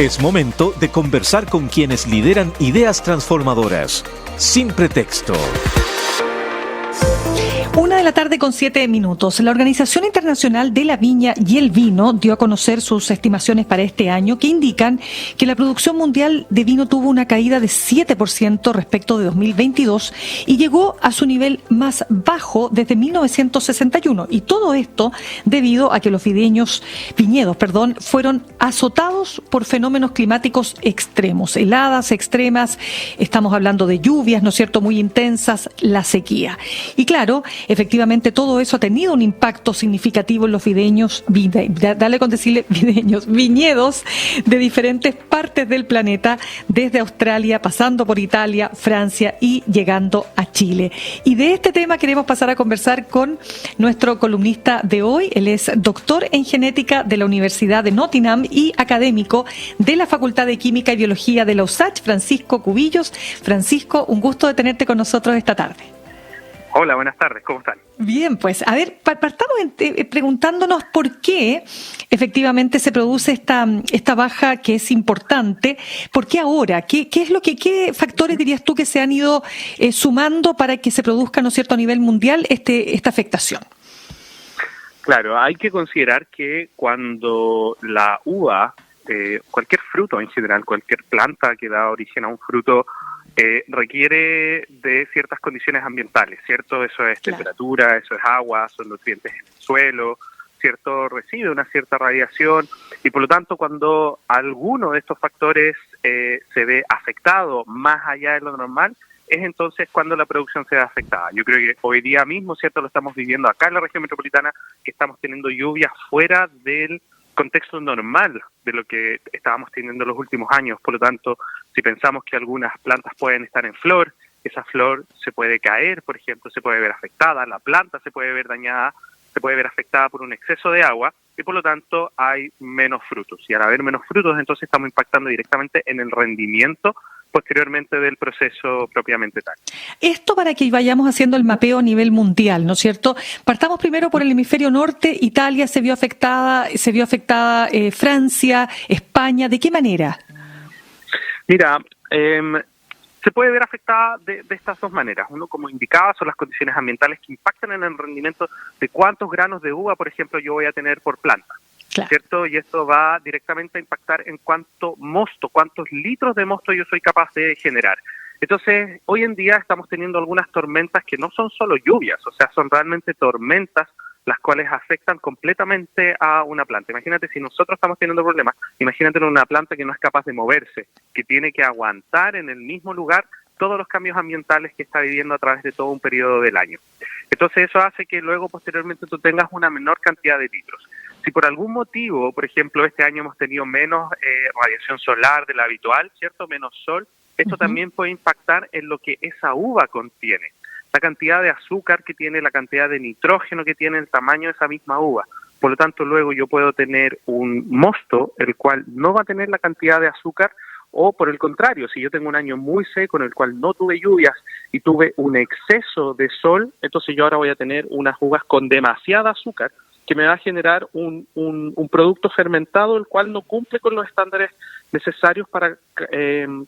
Es momento de conversar con quienes lideran ideas transformadoras. Sin pretexto. 1:07 p.m. La Organización Internacional de la Viña y el Vino dio a conocer sus estimaciones para este año que indican que la producción mundial de vino tuvo una caída de 7% respecto de 2022 y llegó a su nivel más bajo desde 1961. Y todo esto debido a que los viñedos fueron azotados por fenómenos climáticos extremos, heladas extremas, estamos hablando de lluvias, ¿no es cierto?, muy intensas, la sequía. Y claro, efectivamente todo eso ha tenido un impacto significativo en los viñedos de diferentes partes del planeta, desde Australia, pasando por Italia, Francia y llegando a Chile. Y de este tema queremos pasar a conversar con nuestro columnista de hoy. Él es doctor en genética de la Universidad de Nottingham y académico de la Facultad de Química y Biología de la USACH, Francisco Cubillos. Francisco, un gusto de tenerte con nosotros esta tarde. Hola, buenas tardes, ¿cómo están? Bien, pues, a ver, partamos preguntándonos por qué efectivamente se produce esta baja que es importante. ¿Por qué ahora? ¿Qué factores dirías tú que se han ido sumando para que se produzca, ¿no es cierto?, a nivel mundial esta afectación? Claro, hay que considerar que cuando la uva, cualquier fruto en general, cualquier planta que da origen a un fruto, requiere de ciertas condiciones ambientales, ¿cierto? Eso es claro. Temperatura, eso es agua, son nutrientes en el suelo, ¿cierto? Recibe una cierta radiación y por lo tanto cuando alguno de estos factores se ve afectado más allá de lo normal, es entonces cuando la producción se ve afectada. Yo creo que hoy día mismo, ¿cierto? Lo estamos viviendo acá en la región metropolitana, que estamos teniendo lluvias fuera del contexto normal de lo que estábamos teniendo en los últimos años. Por lo tanto, si pensamos que algunas plantas pueden estar en flor, esa flor se puede caer, por ejemplo, se puede ver afectada, la planta se puede ver dañada, se puede ver afectada por un exceso de agua y por lo tanto hay menos frutos. Y al haber menos frutos, entonces estamos impactando directamente en el rendimiento posteriormente del proceso propiamente tal. Esto para que vayamos haciendo el mapeo a nivel mundial, ¿no es cierto? Partamos primero por el hemisferio norte. Italia se vio afectada, Francia, España. ¿De qué manera? Mira, se puede ver afectada de estas dos maneras. Uno, como indicaba, son las condiciones ambientales que impactan en el rendimiento de cuántos granos de uva, por ejemplo, yo voy a tener por planta. Claro. ¿Cierto? Y esto va directamente a impactar en cuántos litros de mosto yo soy capaz de generar. Entonces, hoy en día estamos teniendo algunas tormentas que no son solo lluvias, o sea, son realmente tormentas las cuales afectan completamente a una planta. Imagínate, si nosotros estamos teniendo problemas, imagínate en una planta que no es capaz de moverse, que tiene que aguantar en el mismo lugar todos los cambios ambientales que está viviendo a través de todo un periodo del año. Entonces, eso hace que luego, posteriormente, tú tengas una menor cantidad de litros. Si por algún motivo, por ejemplo, este año hemos tenido menos radiación solar de la habitual, ¿cierto? Menos sol, esto también puede impactar en lo que esa uva contiene. La cantidad de azúcar que tiene, la cantidad de nitrógeno que tiene, el tamaño de esa misma uva. Por lo tanto, luego yo puedo tener un mosto, el cual no va a tener la cantidad de azúcar, o por el contrario, si yo tengo un año muy seco en el cual no tuve lluvias y tuve un exceso de sol, entonces yo ahora voy a tener unas uvas con demasiada azúcar, que me va a generar un producto fermentado el cual no cumple con los estándares necesarios para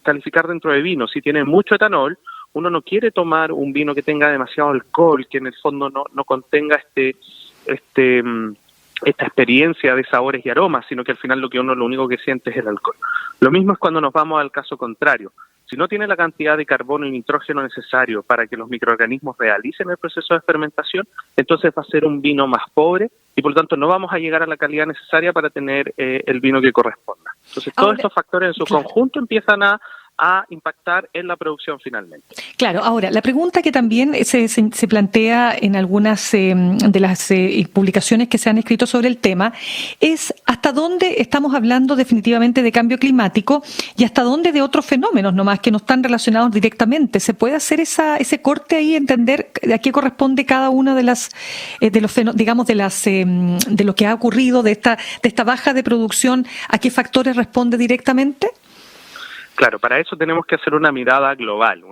calificar dentro de vino. Si tiene mucho etanol, uno no quiere tomar un vino que tenga demasiado alcohol, que en el fondo no contenga esta experiencia de sabores y aromas, sino que al final lo único que siente es el alcohol. Lo mismo es cuando nos vamos al caso contrario. Si no tiene la cantidad de carbono y nitrógeno necesario para que los microorganismos realicen el proceso de fermentación, entonces va a ser un vino más pobre y por lo tanto no vamos a llegar a la calidad necesaria para tener el vino que corresponda. Entonces todos estos factores en su conjunto empiezan a impactar en la producción finalmente. Claro, ahora, la pregunta que también se plantea en algunas de las publicaciones que se han escrito sobre el tema es hasta dónde estamos hablando definitivamente de cambio climático y hasta dónde de otros fenómenos nomás que no están relacionados directamente. ¿Se puede hacer ese corte ahí, entender a qué corresponde cada una de las de lo que ha ocurrido, de esta baja de producción, a qué factores responde directamente? Claro, para eso tenemos que hacer una mirada global,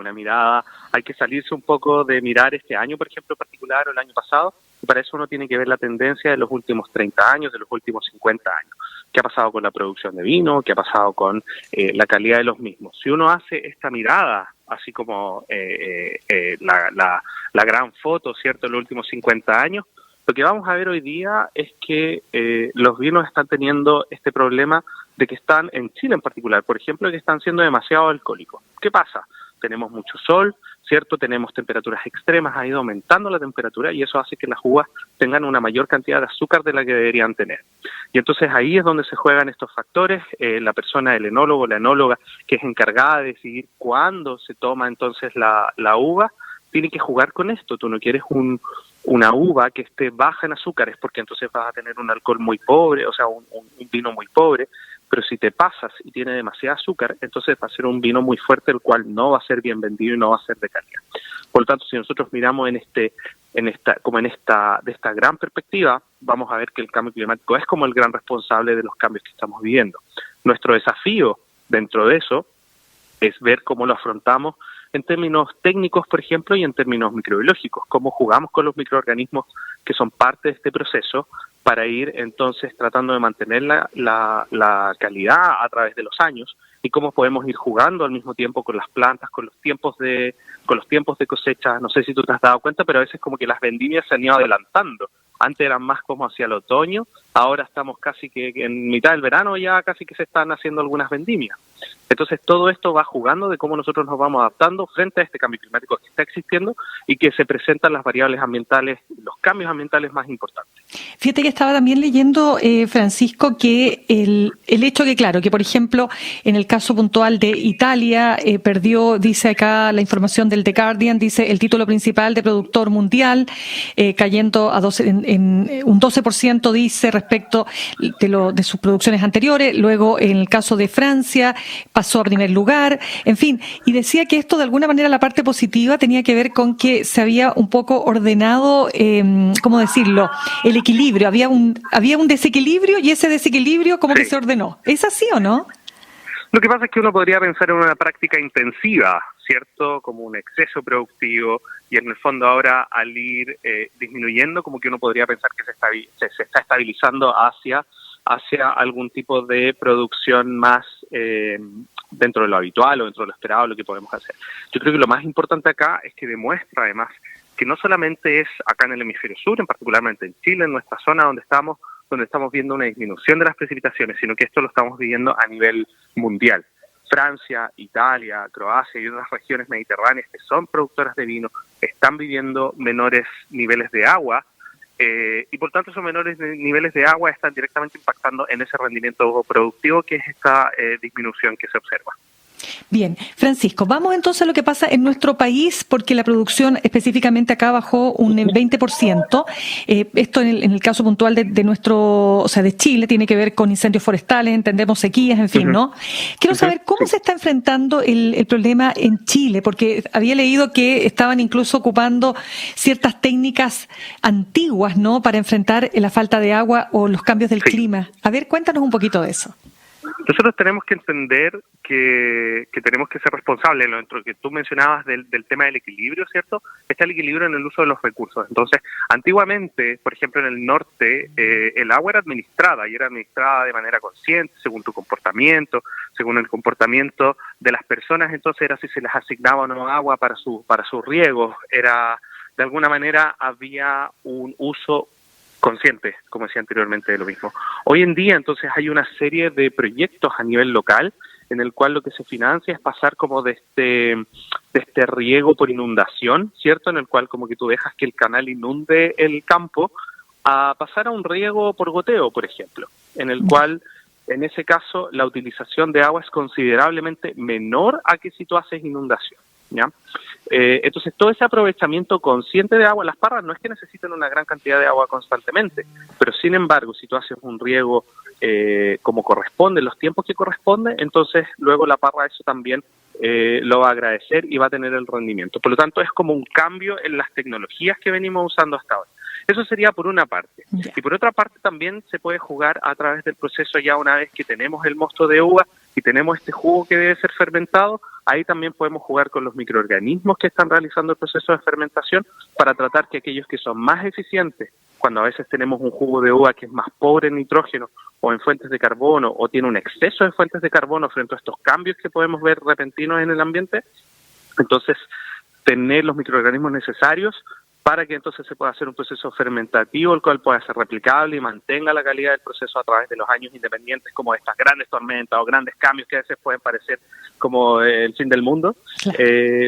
hay que salirse un poco de mirar este año, por ejemplo, en particular, o el año pasado, y para eso uno tiene que ver la tendencia de los últimos 30 años, de los últimos 50 años. qué ha pasado con la producción de vino, qué ha pasado con la calidad de los mismos. Si uno hace esta mirada, así como la gran foto, ¿cierto?, en los últimos 50 años, lo que vamos a ver hoy día es que los vinos están teniendo este problema de que están, en Chile en particular, por ejemplo, que están siendo demasiado alcohólicos. ¿Qué pasa? Tenemos mucho sol, ¿cierto? Tenemos temperaturas extremas, ha ido aumentando la temperatura y eso hace que las uvas tengan una mayor cantidad de azúcar de la que deberían tener. Y entonces ahí es donde se juegan estos factores. La persona, el enólogo, la enóloga, que es encargada de decidir cuándo se toma entonces la uva, tiene que jugar con esto. Tú no quieres una uva que esté baja en azúcares porque entonces vas a tener un alcohol muy pobre, o sea, un vino muy pobre. Pero si te pasas y tiene demasiado azúcar, entonces va a ser un vino muy fuerte, el cual no va a ser bien vendido y no va a ser de calidad. Por lo tanto, si nosotros miramos de esta gran perspectiva, vamos a ver que el cambio climático es como el gran responsable de los cambios que estamos viviendo. Nuestro desafío dentro de eso es ver cómo lo afrontamos en términos técnicos, por ejemplo, y en términos microbiológicos, cómo jugamos con los microorganismos que son parte de este proceso para ir entonces tratando de mantener la calidad a través de los años y cómo podemos ir jugando al mismo tiempo con las plantas, con los tiempos de cosecha. No sé si tú te has dado cuenta, pero a veces como que las vendimias se han ido adelantando. Antes eran más como hacia el otoño, ahora estamos casi que en mitad del verano ya casi que se están haciendo algunas vendimias. Entonces todo esto va jugando de cómo nosotros nos vamos adaptando frente a este cambio climático que está existiendo y que se presentan las variables ambientales, los cambios ambientales más importantes. Fíjate que estaba también leyendo, Francisco, que el hecho que, claro, que por ejemplo, en el caso puntual de Italia, perdió, dice acá la información del The Guardian, dice el título principal de productor mundial, cayendo a un 12%, dice, respecto de sus producciones anteriores. Luego, en el caso de Francia, pasó a primer lugar, en fin, y decía que esto de alguna manera la parte positiva tenía que ver con que se había un poco ordenado, ¿cómo decirlo?, el equilibrio, había un desequilibrio y ese desequilibrio como que se ordenó. ¿Es así o no? Lo que pasa es que uno podría pensar en una práctica intensiva, ¿cierto?, como un exceso productivo, y en el fondo ahora al ir disminuyendo, como que uno podría pensar que se está estabilizando hacia algún tipo de producción más dentro de lo habitual o dentro de lo esperado, lo que podemos hacer. Yo creo que lo más importante acá es que demuestra además que no solamente es acá en el hemisferio sur, particularmente en Chile, en nuestra zona donde estamos viendo una disminución de las precipitaciones, sino que esto lo estamos viviendo a nivel mundial. Francia, Italia, Croacia y otras regiones mediterráneas que son productoras de vino están viviendo menores niveles de agua y por tanto esos menores niveles de agua están directamente impactando en ese rendimiento productivo que es esta disminución que se observa. Bien, Francisco, vamos entonces a lo que pasa en nuestro país, porque la producción específicamente acá bajó un 20%. Esto en el caso puntual de nuestro, o sea, de Chile, tiene que ver con incendios forestales, entendemos sequías, en fin, ¿no? Quiero saber cómo se está enfrentando el problema en Chile, porque había leído que estaban incluso ocupando ciertas técnicas antiguas, ¿no?, para enfrentar la falta de agua o los cambios del clima. A ver, cuéntanos un poquito de eso. Nosotros tenemos que entender que tenemos que ser responsables. Lo que tú mencionabas del tema del equilibrio, ¿cierto? Está el equilibrio en el uso de los recursos. Entonces, antiguamente, por ejemplo, en el norte, el agua era administrada y era administrada de manera consciente, según tu comportamiento, según el comportamiento de las personas. Entonces, era si se les asignaba o no agua para sus riegos. Era, de alguna manera, había un uso consciente, como decía anteriormente, de lo mismo. Hoy en día, entonces, hay una serie de proyectos a nivel local en el cual lo que se financia es pasar como de este riego por inundación, ¿cierto?, en el cual como que tú dejas que el canal inunde el campo, a pasar a un riego por goteo, por ejemplo, en el cual, en ese caso, la utilización de agua es considerablemente menor a que si tú haces inundación, ¿ya? Entonces todo ese aprovechamiento consciente de agua, las parras no es que necesiten una gran cantidad de agua constantemente, pero sin embargo si tú haces un riego como corresponde, los tiempos que corresponde, entonces luego la parra eso también lo va a agradecer y va a tener el rendimiento. Por lo tanto es como un cambio en las tecnologías que venimos usando hasta ahora. Eso sería por una parte. Y por otra parte también se puede jugar a través del proceso ya una vez que tenemos el mosto de uva y tenemos este jugo que debe ser fermentado, ahí también podemos jugar con los microorganismos que están realizando el proceso de fermentación para tratar que aquellos que son más eficientes, cuando a veces tenemos un jugo de uva que es más pobre en nitrógeno o en fuentes de carbono, o tiene un exceso de fuentes de carbono frente a estos cambios que podemos ver repentinos en el ambiente, entonces tener los microorganismos necesarios para que entonces se pueda hacer un proceso fermentativo, el cual pueda ser replicable y mantenga la calidad del proceso a través de los años independientes, como estas grandes tormentas o grandes cambios que a veces pueden parecer como el fin del mundo, Claro.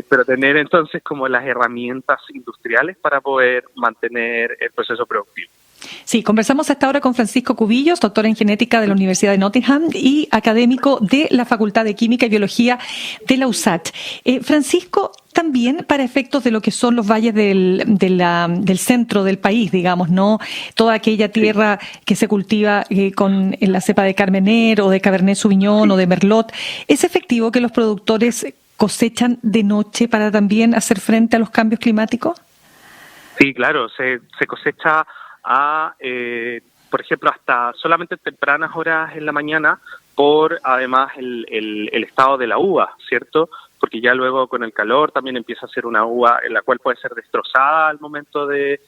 pero tener entonces como las herramientas industriales para poder mantener el proceso productivo. Sí, conversamos hasta ahora con Francisco Cubillos, doctor en genética de la Universidad de Nottingham y académico de la Facultad de Química y Biología de la USACH. Francisco, también para efectos de lo que son los valles del centro del país, digamos, ¿no? Toda aquella tierra que se cultiva con la cepa de Carmener o de Cabernet Sauvignon o de Merlot, ¿es efectivo que los productores cosechan de noche para también hacer frente a los cambios climáticos? Sí, claro, se cosecha por ejemplo, hasta solamente tempranas horas en la mañana, por además el estado de la uva, ¿cierto? Porque ya luego con el calor también empieza a ser una uva en la cual puede ser destrozada al momento de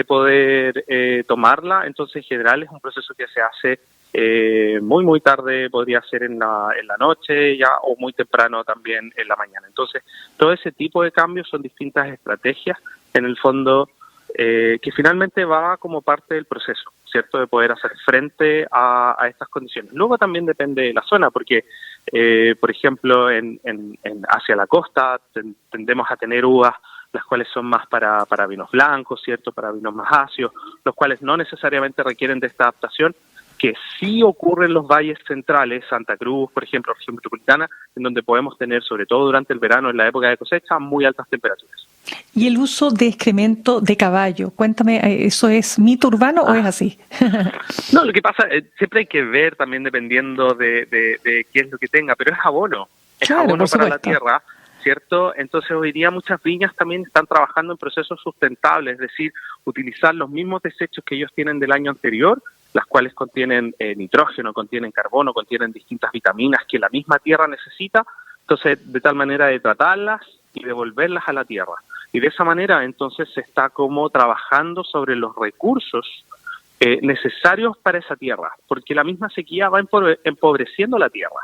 poder tomarla. Entonces, en general, es un proceso que se hace muy tarde, podría ser en la noche ya, o muy temprano también en la mañana. Entonces, todo ese tipo de cambios son distintas estrategias, en el fondo, que finalmente va como parte del proceso, ¿cierto?, de poder hacer frente a estas condiciones. Luego también depende de la zona, porque, por ejemplo, hacia la costa tendemos a tener uvas las cuales son más para vinos blancos, ¿cierto?, para vinos más ácidos, los cuales no necesariamente requieren de esta adaptación, que sí ocurre en los valles centrales, Santa Cruz, por ejemplo, región metropolitana, en donde podemos tener, sobre todo durante el verano, en la época de cosecha, muy altas temperaturas. Y el uso de excremento de caballo, cuéntame, ¿eso es mito urbano o es así? No, lo que pasa, siempre hay que ver también dependiendo de qué es lo que tenga, pero es abono, Claro, abono por para la supuesto. tierra, ¿cierto? Entonces hoy día muchas viñas también están trabajando en procesos sustentables, es decir, utilizar los mismos desechos que ellos tienen del año anterior, las cuales contienen nitrógeno, contienen carbono, contienen distintas vitaminas que la misma tierra necesita, entonces de tal manera de tratarlas y devolverlas a la tierra. Y de esa manera entonces se está como trabajando sobre los recursos necesarios para esa tierra, porque la misma sequía va empobreciendo la tierra,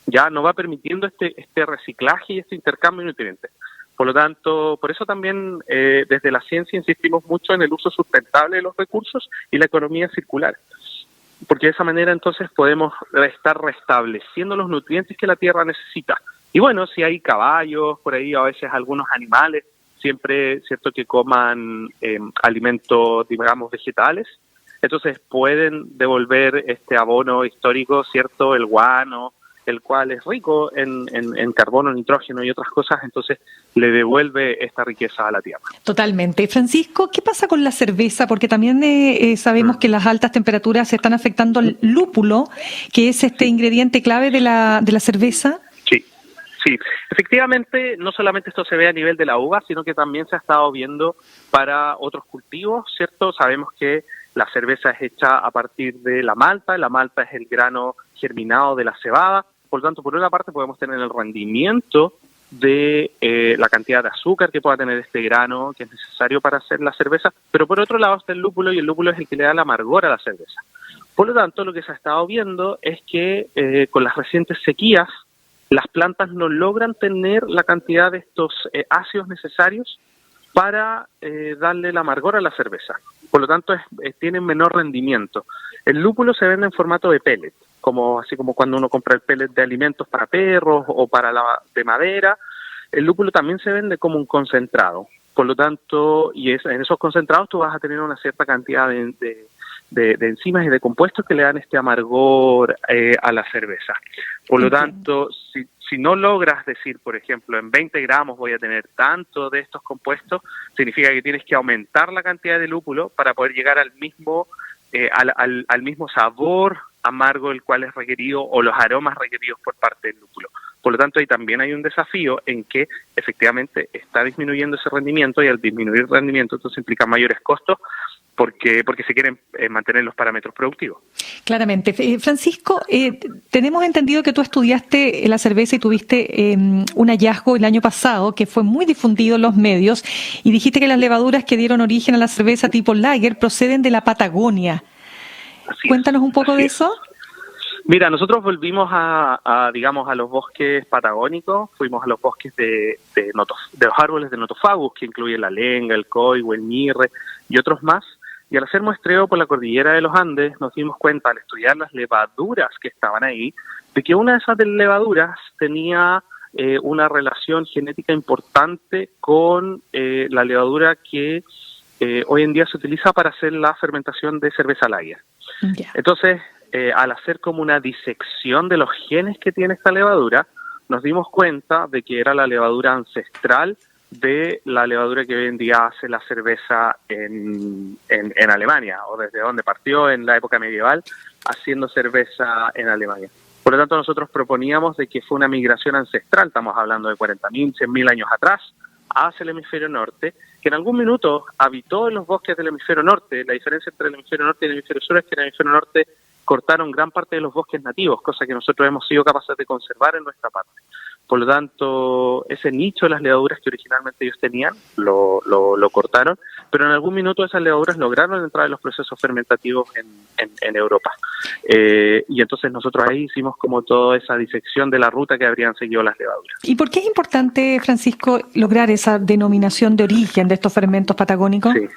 ya no va permitiendo este reciclaje y este intercambio de nutrientes. Por lo tanto, por eso también desde la ciencia insistimos mucho en el uso sustentable de los recursos y la economía circular, porque de esa manera entonces podemos estar restableciendo los nutrientes que la tierra necesita. Y bueno, si hay caballos por ahí, a veces algunos animales, siempre cierto que coman alimentos, digamos, vegetales, entonces pueden devolver este abono histórico, cierto, el guano, el cual es rico en carbono, nitrógeno y otras cosas, entonces le devuelve esta riqueza a la tierra. Totalmente. Francisco, ¿qué pasa con la cerveza? Porque también sabemos que las altas temperaturas están afectando al lúpulo, que es este ingrediente clave de la cerveza. Sí, efectivamente, no solamente esto se ve a nivel de la uva, sino que también se ha estado viendo para otros cultivos, ¿cierto? Sabemos que la cerveza es hecha a partir de la malta es el grano germinado de la cebada, por lo tanto, por una parte podemos tener el rendimiento de la cantidad de azúcar que pueda tener este grano, que es necesario para hacer la cerveza, pero por otro lado está el lúpulo, y el lúpulo es el que le da el amargor a la cerveza. Por lo tanto, lo que se ha estado viendo es que con las recientes sequías, las plantas no logran tener la cantidad de estos ácidos necesarios para darle el amargor a la cerveza. Por lo tanto, tienen menor rendimiento. El lúpulo se vende en formato de pellet, así como cuando uno compra el pellet de alimentos para perros o para de madera. El lúpulo también se vende como un concentrado. Por lo tanto, en esos concentrados tú vas a tener una cierta cantidad de enzimas y de compuestos que le dan este amargor a la cerveza. Por lo tanto, si no logras decir, por ejemplo, en 20 gramos voy a tener tanto de estos compuestos, significa que tienes que aumentar la cantidad de lúpulo para poder llegar al mismo sabor amargo el cual es requerido, o los aromas requeridos por parte del lúpulo. Por lo tanto, ahí también hay un desafío en que efectivamente está disminuyendo ese rendimiento, y al disminuir el rendimiento entonces implica mayores costos, porque se quieren mantener los parámetros productivos. Claramente. Francisco, tenemos entendido que tú estudiaste la cerveza y tuviste un hallazgo el año pasado que fue muy difundido en los medios, y dijiste que las levaduras que dieron origen a la cerveza tipo lager proceden de la Patagonia. Cuéntanos un poco de eso. Mira, nosotros volvimos digamos, a los bosques patagónicos, fuimos a los bosques de los árboles de Notofagus, que incluyen la lenga, el coigüe, el ñirre y otros más. Y al hacer muestreo por la cordillera de los Andes, nos dimos cuenta, al estudiar las levaduras que estaban ahí, de que una de esas levaduras tenía una relación genética importante con la levadura que hoy en día se utiliza para hacer la fermentación de cerveza lager. Yeah. Entonces, al hacer como una disección de los genes que tiene esta levadura, nos dimos cuenta de que era la levadura ancestral de la levadura que hoy en día hace la cerveza en Alemania, o desde donde partió en la época medieval haciendo cerveza en Alemania. Por lo tanto, nosotros proponíamos de que fue una migración ancestral, estamos hablando de 40.000, 100.000 años atrás, hacia el hemisferio norte, que en algún minuto habitó en los bosques del hemisferio norte. La diferencia entre el hemisferio norte y el hemisferio sur es que en el hemisferio norte cortaron gran parte de los bosques nativos, cosa que nosotros hemos sido capaces de conservar en nuestra parte. Por lo tanto, ese nicho de las levaduras que originalmente ellos tenían, lo cortaron, pero en algún minuto esas levaduras lograron entrar en los procesos fermentativos en Europa. Y entonces nosotros ahí hicimos como toda esa disección de la ruta que habrían seguido las levaduras. ¿Y por qué es importante, Francisco, lograr esa denominación de origen de estos fermentos patagónicos? Sí.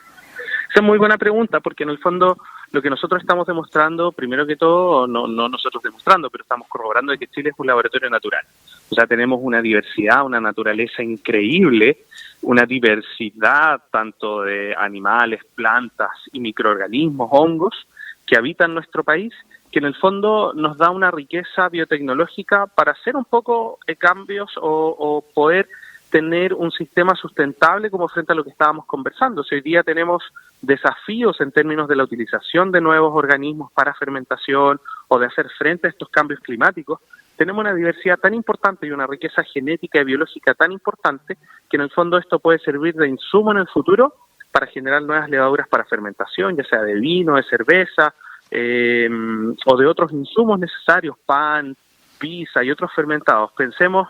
Esa es muy buena pregunta, porque en el fondo lo que nosotros estamos demostrando, primero que todo, no nosotros demostrando, pero estamos corroborando de que Chile es un laboratorio natural. O sea, tenemos una diversidad, una naturaleza increíble, una diversidad tanto de animales, plantas y microorganismos, hongos, que habitan nuestro país, que en el fondo nos da una riqueza biotecnológica para hacer un poco cambios o poder tener un sistema sustentable como frente a lo que estábamos conversando. Si hoy día tenemos desafíos en términos de la utilización de nuevos organismos para fermentación o de hacer frente a estos cambios climáticos, tenemos una diversidad tan importante y una riqueza genética y biológica tan importante que en el fondo esto puede servir de insumo en el futuro para generar nuevas levaduras para fermentación, ya sea de vino, de cerveza o de otros insumos necesarios, pan, pizza y otros fermentados. Pensemos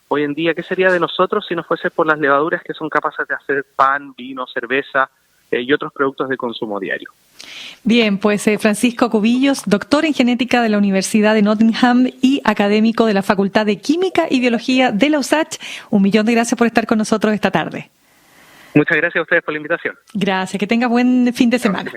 hoy en día, ¿qué sería de nosotros si no fuese por las levaduras que son capaces de hacer pan, vino, cerveza y otros productos de consumo diario? Bien, pues Francisco Cubillos, doctor en genética de la Universidad de Nottingham y académico de la Facultad de Química y Biología de la USACH, 1.000.000 de gracias por estar con nosotros esta tarde. Muchas gracias a ustedes por la invitación. Gracias, que tenga buen fin de semana.